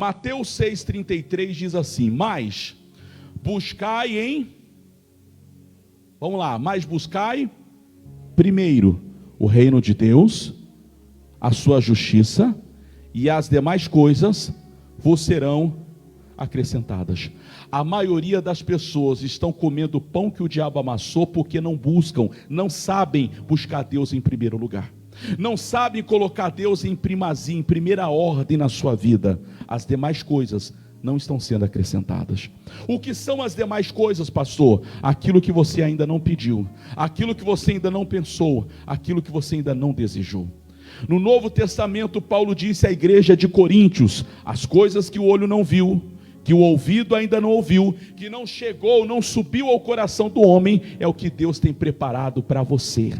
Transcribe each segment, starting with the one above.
Mateus 6,33 diz assim: mas buscai mas buscai primeiro o reino de Deus, a sua justiça, e as demais coisas vos serão acrescentadas. A maioria das pessoas estão comendo pão que o diabo amassou porque não buscam, não sabem buscar Deus em primeiro lugar. Não sabem colocar Deus em primazia, em primeira ordem na sua vida. As demais coisas não estão sendo acrescentadas. O que são as demais coisas, pastor? Aquilo que você ainda não pediu, aquilo que você ainda não pensou, aquilo que você ainda não desejou. No Novo Testamento, Paulo disse à igreja de Coríntios: as coisas que o olho não viu, que o ouvido ainda não ouviu, que não chegou, não subiu ao coração do homem, é o que Deus tem preparado para você.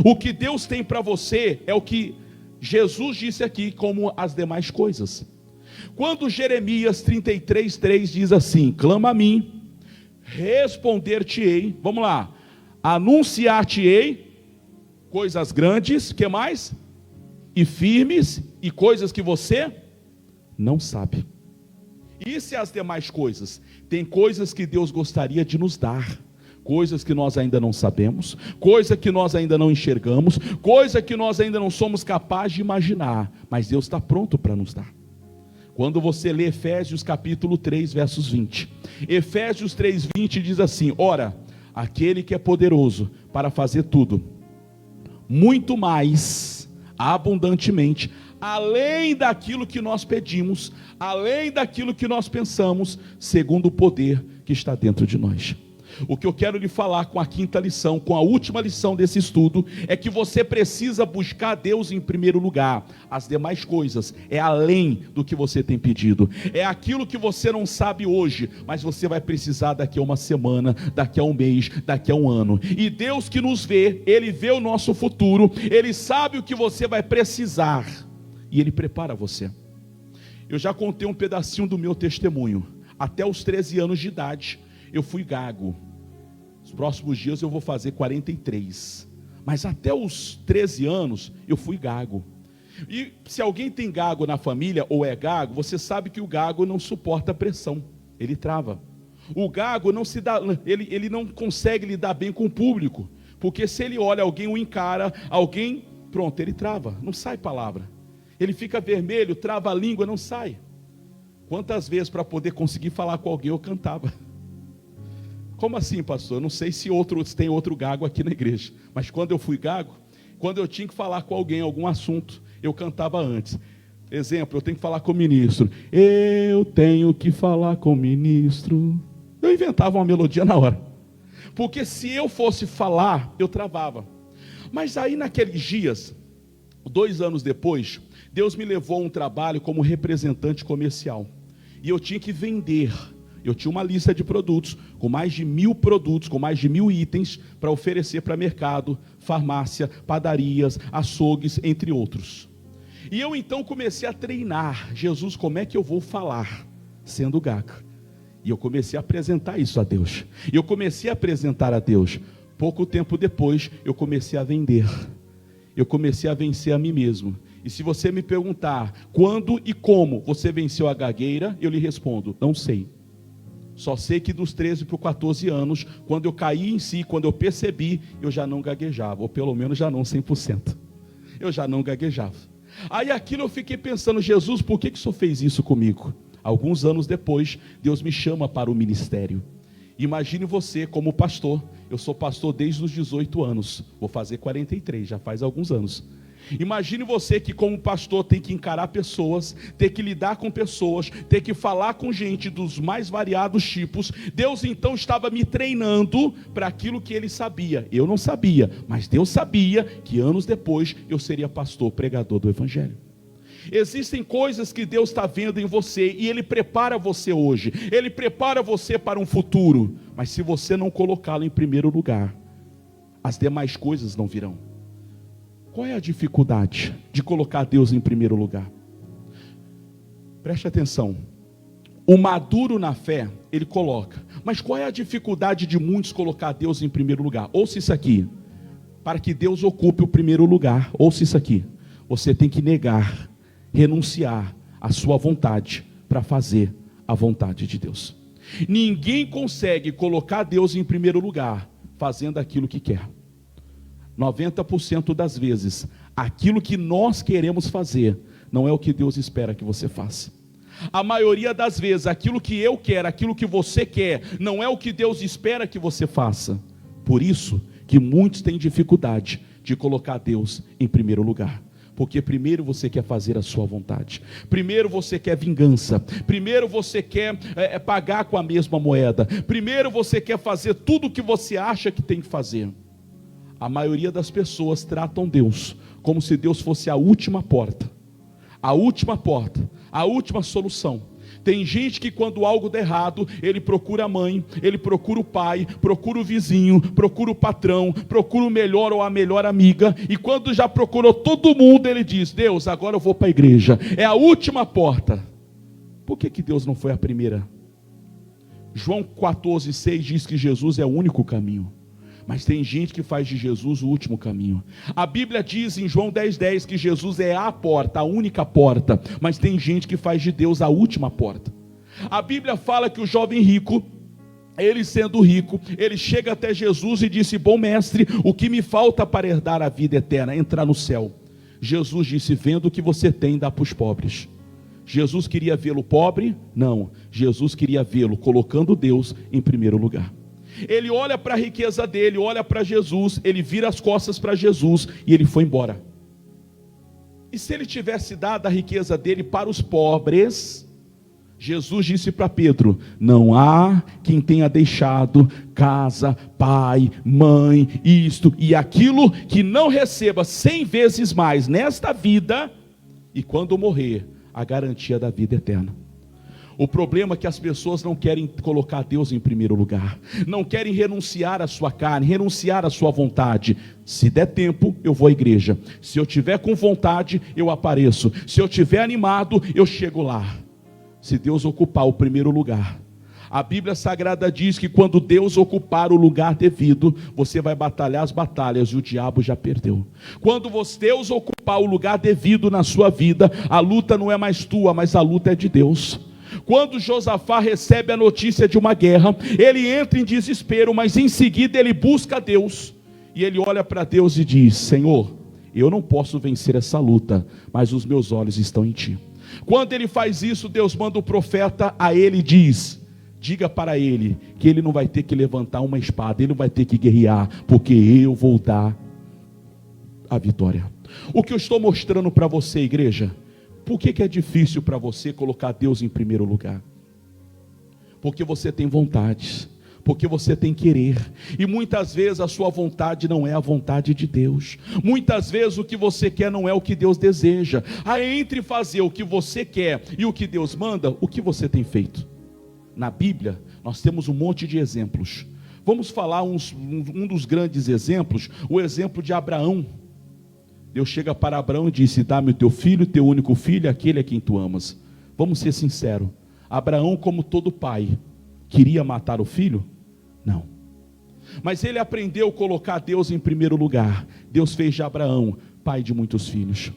O que Deus tem para você é o que Jesus disse aqui, como as demais coisas. Quando Jeremias 33:3 diz assim: clama a mim, responder-te-ei, vamos lá, anunciar-te-ei coisas grandes, que mais? E firmes, e coisas que você não sabe. Isso e as demais coisas. Tem coisas que Deus gostaria de nos dar, coisas que nós ainda não sabemos, coisa que nós ainda não enxergamos, coisa que nós ainda não somos capazes de imaginar, mas Deus está pronto para nos dar. Quando você lê Efésios capítulo 3, versos 20, Efésios 3:20 diz assim: ora, aquele que é poderoso para fazer tudo, muito mais, abundantemente, além daquilo que nós pedimos, além daquilo que nós pensamos, segundo o poder que está dentro de nós. O que eu quero lhe falar com a quinta lição, com a última lição desse estudo, é que você precisa buscar Deus em primeiro lugar. As demais coisas é além do que você tem pedido, é aquilo que você não sabe hoje, mas você vai precisar daqui a uma semana, daqui a um mês, daqui a um ano. E Deus que nos vê, Ele vê o nosso futuro, Ele sabe o que você vai precisar, e Ele prepara você. Eu já contei um pedacinho do meu testemunho. Até os 13 anos de idade eu fui gago. Nos próximos dias eu vou fazer 43. Mas até os 13 anos eu fui gago. E se alguém tem gago na família ou é gago, você sabe que o gago não suporta pressão, ele trava. O gago não se dá, ele não consegue lidar bem com o público, porque se ele olha alguém, o encara, alguém, pronto, ele trava, não sai palavra. Ele fica vermelho, trava a língua, não sai. Quantas vezes para poder conseguir falar com alguém eu cantava? Como assim, pastor? Eu não sei se tem outro gago aqui na igreja, mas quando eu fui gago, quando eu tinha que falar com alguém algum assunto, eu cantava antes. Exemplo, eu tenho que falar com o ministro. Eu tenho que falar com o ministro. Eu inventava uma melodia na hora, porque se eu fosse falar, eu travava. Mas aí naqueles dias, 2 anos depois, Deus me levou a um trabalho como representante comercial, e eu tinha que vender. Eu tinha uma lista de produtos, com mais de 1000 produtos, com mais de 1000 itens, para oferecer para mercado, farmácia, padarias, açougues, entre outros. E eu então comecei a treinar: Jesus, como é que eu vou falar sendo gago? E eu comecei a apresentar isso a Deus, e eu comecei a apresentar a Deus. Pouco tempo depois, eu comecei a vender, eu comecei a vencer a mim mesmo. E se você me perguntar quando e como você venceu a gagueira, eu lhe respondo: não sei. Só sei que dos 13 para os 14 anos, quando eu caí em si, quando eu percebi, eu já não gaguejava, ou pelo menos já não 100%. Eu já não gaguejava. Aí aquilo eu fiquei pensando: Jesus, por que o Senhor fez isso comigo? Alguns anos depois, Deus me chama para o ministério. Imagine você como pastor. Eu sou pastor desde os 18 anos, vou fazer 43, já faz alguns anos. Imagine você que como pastor tem que encarar pessoas, ter que lidar com pessoas, ter que falar com gente dos mais variados tipos. Deus então estava me treinando para aquilo que Ele sabia. Eu não sabia, mas Deus sabia que anos depois eu seria pastor, pregador do Evangelho. Existem coisas que Deus está vendo em você, e Ele prepara você hoje, Ele prepara você para um futuro. Mas se você não colocá-lo em primeiro lugar, as demais coisas não virão. Qual é a dificuldade de colocar Deus em primeiro lugar? Preste atenção. O maduro na fé, ele coloca. Mas qual é a dificuldade de muitos colocar Deus em primeiro lugar? Ouça isso aqui. Para que Deus ocupe o primeiro lugar, ouça isso aqui: você tem que negar, renunciar a sua vontade para fazer a vontade de Deus. Ninguém consegue colocar Deus em primeiro lugar fazendo aquilo que quer. 90% das vezes, aquilo que nós queremos fazer não é o que Deus espera que você faça. A maioria das vezes, aquilo que eu quero, aquilo que você quer, não é o que Deus espera que você faça. Por isso que muitos têm dificuldade de colocar Deus em primeiro lugar. Porque primeiro você quer fazer a sua vontade. Primeiro você quer vingança. Primeiro você quer pagar com a mesma moeda. Primeiro você quer fazer tudo o que você acha que tem que fazer. A maioria das pessoas tratam Deus como se Deus fosse a última porta. A última porta, a última solução. Tem gente que quando algo der errado, ele procura a mãe, ele procura o pai, procura o vizinho, procura o patrão, procura o melhor ou a melhor amiga. E quando já procurou todo mundo, ele diz: Deus, agora eu vou para a igreja. É a última porta. Por que Deus não foi a primeira? João 14,6 diz que Jesus é o único caminho. Mas tem gente que faz de Jesus o último caminho. A Bíblia diz em João 10,10 que Jesus é a porta, a única porta. Mas tem gente que faz de Deus a última porta. A Bíblia fala que o jovem rico, ele sendo rico, ele chega até Jesus e disse: bom mestre, o que me falta para herdar a vida eterna? Entrar no céu. Jesus disse: vendo o que você tem, dá para os pobres. Jesus queria vê-lo pobre? Não. Jesus queria vê-lo colocando Deus em primeiro lugar. Ele olha para a riqueza dele, olha para Jesus, ele vira as costas para Jesus e ele foi embora. E se ele tivesse dado a riqueza dele para os pobres, Jesus disse para Pedro: não há quem tenha deixado casa, pai, mãe, isto e aquilo, que não receba 100 vezes mais nesta vida, e quando morrer, a garantia da vida eterna. O problema é que as pessoas não querem colocar Deus em primeiro lugar, não querem renunciar à sua carne, renunciar à sua vontade. Se der tempo, eu vou à igreja. Se eu tiver com vontade, eu apareço. Se eu tiver animado, eu chego lá. Se Deus ocupar o primeiro lugar, a Bíblia Sagrada diz que quando Deus ocupar o lugar devido, você vai batalhar as batalhas e o diabo já perdeu. Quando Deus ocupar o lugar devido na sua vida, a luta não é mais tua, mas a luta é de Deus. Quando Josafá recebe a notícia de uma guerra, ele entra em desespero, mas em seguida ele busca Deus. E ele olha para Deus e diz: Senhor, eu não posso vencer essa luta, mas os meus olhos estão em Ti. Quando ele faz isso, Deus manda o profeta a ele e diz: diga para ele que ele não vai ter que levantar uma espada, ele não vai ter que guerrear, porque eu vou dar a vitória. O que eu estou mostrando para você, igreja, por que é difícil para você colocar Deus em primeiro lugar? Porque você tem vontades, porque você tem querer, e muitas vezes a sua vontade não é a vontade de Deus. Muitas vezes o que você quer não é o que Deus deseja. Aí entre fazer o que você quer e o que Deus manda, o que você tem feito? Na Bíblia nós temos um monte de exemplos. Vamos falar um dos grandes exemplos, o exemplo de Abraão. Deus chega para Abraão e disse: dá-me o teu filho, teu único filho, aquele a quem tu amas. Vamos ser sinceros, Abraão, como todo pai, queria matar o filho? Não. Mas ele aprendeu a colocar Deus em primeiro lugar. Deus fez de Abraão pai de muitos filhos.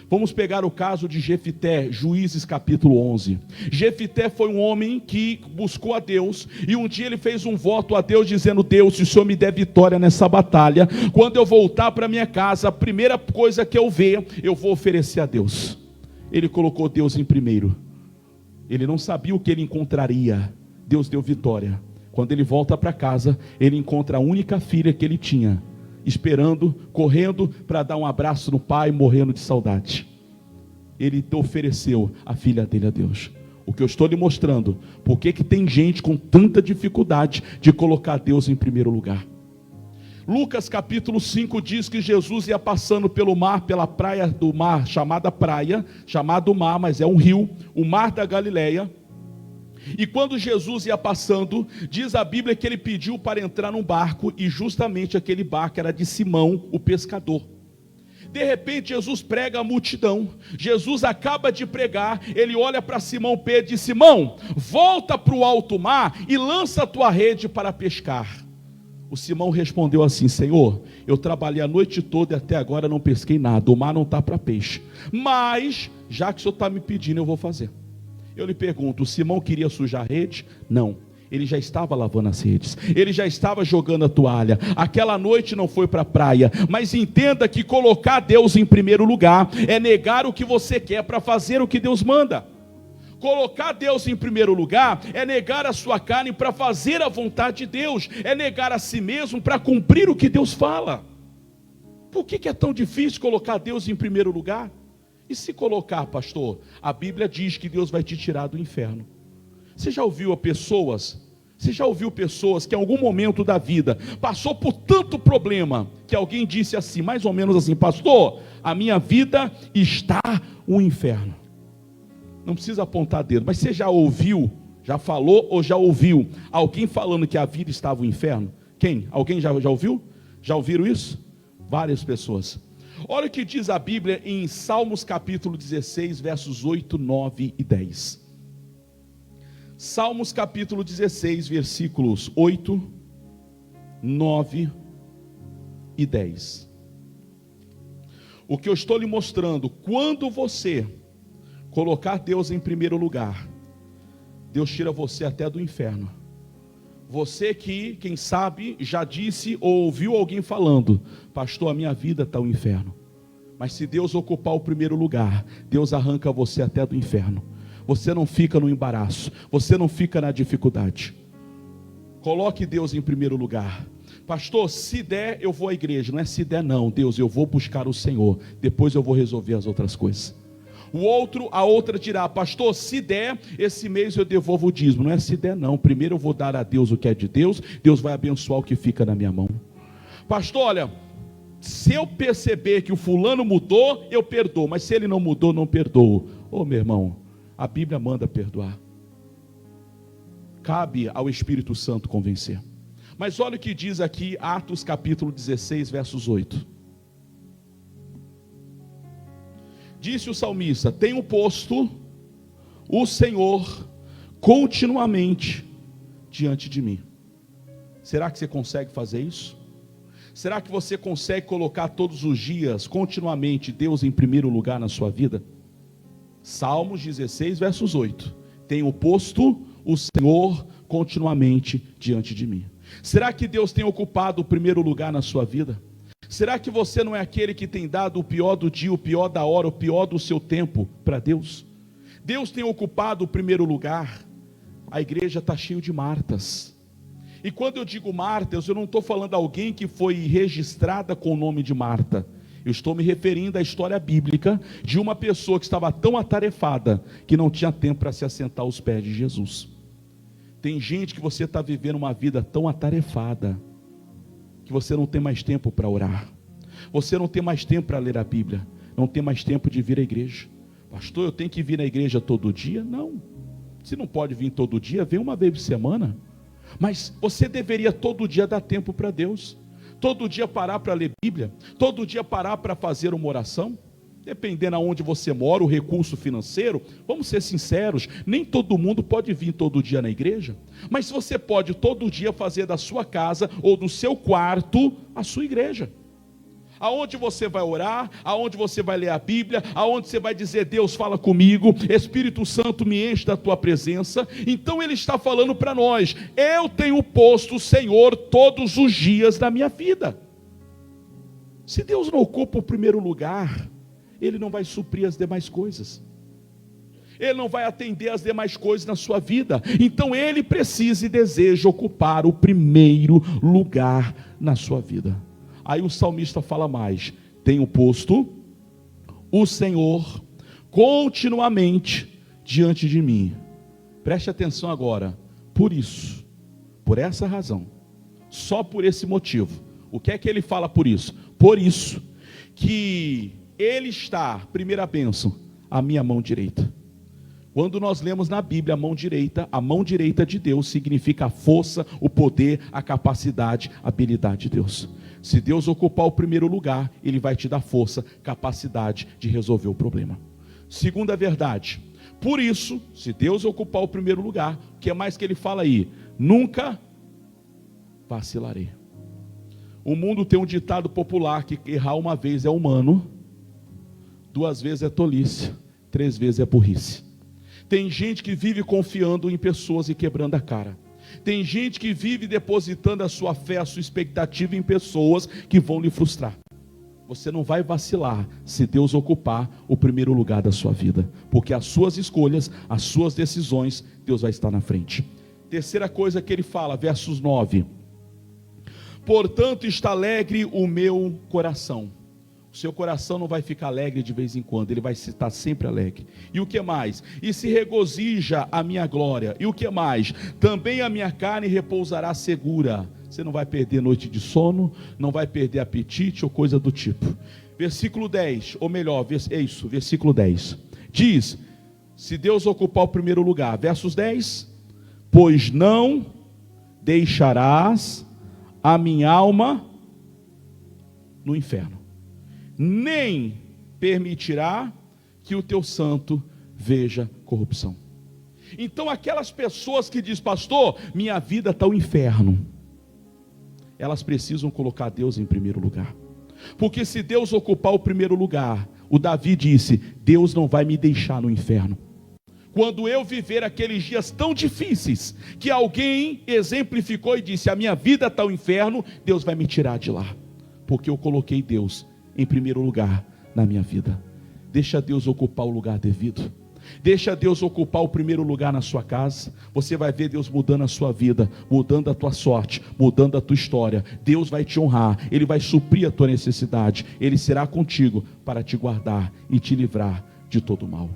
Vamos pegar o caso de Jefité, Juízes capítulo 11. Jefité foi um homem que buscou a Deus, e um dia ele fez um voto a Deus, dizendo: Deus, se o Senhor me der vitória nessa batalha, quando eu voltar para minha casa, a primeira coisa que eu ver, eu vou oferecer a Deus. Ele colocou Deus em primeiro. Ele não sabia o que ele encontraria. Deus deu vitória. Quando ele volta para casa, ele encontra a única filha que ele tinha, esperando, correndo para dar um abraço no pai, morrendo de saudade. Ele ofereceu a filha dele a Deus. O que eu estou lhe mostrando, por que tem gente com tanta dificuldade de colocar Deus em primeiro lugar. Lucas capítulo 5 diz que Jesus ia passando pelo mar, pela praia do mar, chamada praia, chamado mar, mas é um rio, o mar da Galileia. E quando Jesus ia passando, diz a Bíblia que ele pediu para entrar num barco, e justamente aquele barco era de Simão, o pescador. De repente Jesus prega a multidão. Jesus acaba de pregar, ele olha para Simão Pedro e diz: Simão, volta para o alto mar e lança a tua rede para pescar. O Simão respondeu assim: Senhor, eu trabalhei a noite toda e até agora não pesquei nada, o mar não está para peixe, mas já que o Senhor está me pedindo, eu vou fazer. Eu lhe pergunto, Simão queria sujar a rede? Não. Ele já estava lavando as redes, ele já estava jogando a toalha. Aquela noite não foi para a praia. Mas entenda que colocar Deus em primeiro lugar é negar o que você quer para fazer o que Deus manda. Colocar Deus em primeiro lugar é negar a sua carne para fazer a vontade de Deus, é negar a si mesmo para cumprir o que Deus fala. Por que é tão difícil colocar Deus em primeiro lugar? E se colocar, pastor? A Bíblia diz que Deus vai te tirar do inferno. Você já ouviu pessoas que em algum momento da vida passou por tanto problema, que alguém disse assim, mais ou menos assim, pastor, a minha vida está um inferno. Não precisa apontar dedo, mas você já ouviu, já falou ou já ouviu alguém falando que a vida estava um inferno? Quem? Alguém já ouviu? Já ouviram isso? Várias pessoas. Olha o que diz a Bíblia em Salmos capítulo 16, versos 8, 9 e 10. Salmos capítulo 16, versículos 8, 9 e 10. O que eu estou lhe mostrando, quando você colocar Deus em primeiro lugar, Deus tira você até do inferno. Você que, quem sabe, já disse ou ouviu alguém falando, pastor, a minha vida está um inferno. Mas se Deus ocupar o primeiro lugar, Deus arranca você até do inferno. Você não fica no embaraço, você não fica na dificuldade. Coloque Deus em primeiro lugar. Pastor, se der eu vou à igreja. Não é se der não, Deus, eu vou buscar o Senhor, depois eu vou resolver as outras coisas. A outra dirá, pastor, se der, esse mês eu devolvo o dízimo. Não é se der não, primeiro eu vou dar a Deus o que é de Deus, Deus vai abençoar o que fica na minha mão. Pastor, olha, se eu perceber que o fulano mudou, eu perdoo, mas se ele não mudou, não perdoo. Ô meu irmão, a Bíblia manda perdoar. Cabe ao Espírito Santo convencer. Mas olha o que diz aqui, Atos capítulo 16, versos 8. Disse o salmista, tenho posto o Senhor continuamente diante de mim. Será que você consegue fazer isso? Será que você consegue colocar todos os dias, continuamente, Deus em primeiro lugar na sua vida? Salmos 16, versos 8. Tenho posto o Senhor continuamente diante de mim. Será que Deus tem ocupado o primeiro lugar na sua vida? Será que você não é aquele que tem dado o pior do dia, o pior da hora, o pior do seu tempo para Deus? Deus tem ocupado o primeiro lugar. A igreja está cheia de Martas. E quando eu digo Martas, eu não estou falando de alguém que foi registrada com o nome de Marta. Eu estou me referindo à história bíblica de uma pessoa que estava tão atarefada que não tinha tempo para se assentar aos pés de Jesus. Tem gente que você está vivendo uma vida tão atarefada que você não tem mais tempo para orar, você não tem mais tempo para ler a Bíblia, não tem mais tempo de vir à igreja. Pastor, eu tenho que vir à igreja todo dia? Não, se não pode vir todo dia, vem uma vez por semana. Mas você deveria todo dia dar tempo para Deus, todo dia parar para ler Bíblia, todo dia parar para fazer uma oração. Dependendo aonde você mora, o recurso financeiro, vamos ser sinceros, nem todo mundo pode vir todo dia na igreja, mas você pode todo dia fazer da sua casa ou do seu quarto a sua igreja. Aonde você vai orar, aonde você vai ler a Bíblia, aonde você vai dizer, Deus fala comigo, Espírito Santo me enche da tua presença. Então ele está falando para nós, eu tenho posto o Senhor todos os dias da minha vida. Se Deus não ocupa o primeiro lugar, Ele não vai suprir as demais coisas, Ele não vai atender as demais coisas na sua vida. Então Ele precisa e deseja ocupar o primeiro lugar na sua vida. Aí o salmista fala mais, tenho posto o Senhor continuamente diante de mim. Preste atenção agora, por isso, por essa razão, só por esse motivo. O que é que ele fala por isso? Por isso que Ele está, primeira bênção, a minha mão direita. Quando nós lemos na Bíblia a mão direita de Deus significa a força, o poder, a capacidade, a habilidade de Deus. Se Deus ocupar o primeiro lugar, Ele vai te dar força, capacidade de resolver o problema. Segunda verdade, por isso, se Deus ocupar o primeiro lugar, o que é mais que Ele fala aí? Nunca vacilarei. O mundo tem um ditado popular que errar uma vez é humano, 2 vezes é tolice, 3 vezes é burrice. Tem gente que vive confiando em pessoas e quebrando a cara. Tem gente que vive depositando a sua fé, a sua expectativa em pessoas que vão lhe frustrar. Você não vai vacilar se Deus ocupar o primeiro lugar da sua vida, porque as suas escolhas, as suas decisões, Deus vai estar na frente. Terceira coisa que ele fala, versos 9: portanto está alegre o meu coração. O seu coração não vai ficar alegre de vez em quando, ele vai estar sempre alegre. E o que mais? E se regozija a minha glória. E o que mais? Também a minha carne repousará segura. Você não vai perder noite de sono, não vai perder apetite ou coisa do tipo. Versículo 10, ou melhor, versículo 10. Diz, se Deus ocupar o primeiro lugar, versos 10: pois não deixarás a minha alma no inferno, nem permitirá que o teu santo veja corrupção. Então aquelas pessoas que dizem, pastor, minha vida está o inferno, elas precisam colocar Deus em primeiro lugar. Porque se Deus ocupar o primeiro lugar, o Davi disse, Deus não vai me deixar no inferno. Quando eu viver aqueles dias tão difíceis, que alguém exemplificou e disse, a minha vida está o inferno, Deus vai me tirar de lá, porque eu coloquei Deus em primeiro lugar na minha vida. Deixa Deus ocupar o lugar devido. Deixa Deus ocupar o primeiro lugar na sua casa. Você vai ver Deus mudando a sua vida, mudando a tua sorte, mudando a tua história. Deus vai te honrar, Ele vai suprir a tua necessidade. Ele será contigo para te guardar e te livrar de todo mal.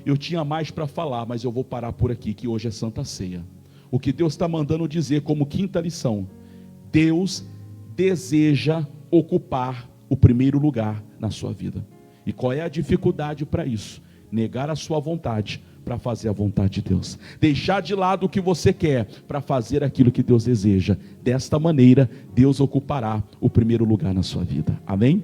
Eu tinha mais para falar, mas eu vou parar por aqui, que hoje é Santa Ceia. O que Deus está mandando dizer como quinta lição: Deus deseja ocupar o primeiro lugar na sua vida. E qual é a dificuldade para isso? Negar a sua vontade para fazer a vontade de Deus. Deixar de lado o que você quer para fazer aquilo que Deus deseja. Desta maneira, Deus ocupará o primeiro lugar na sua vida. Amém?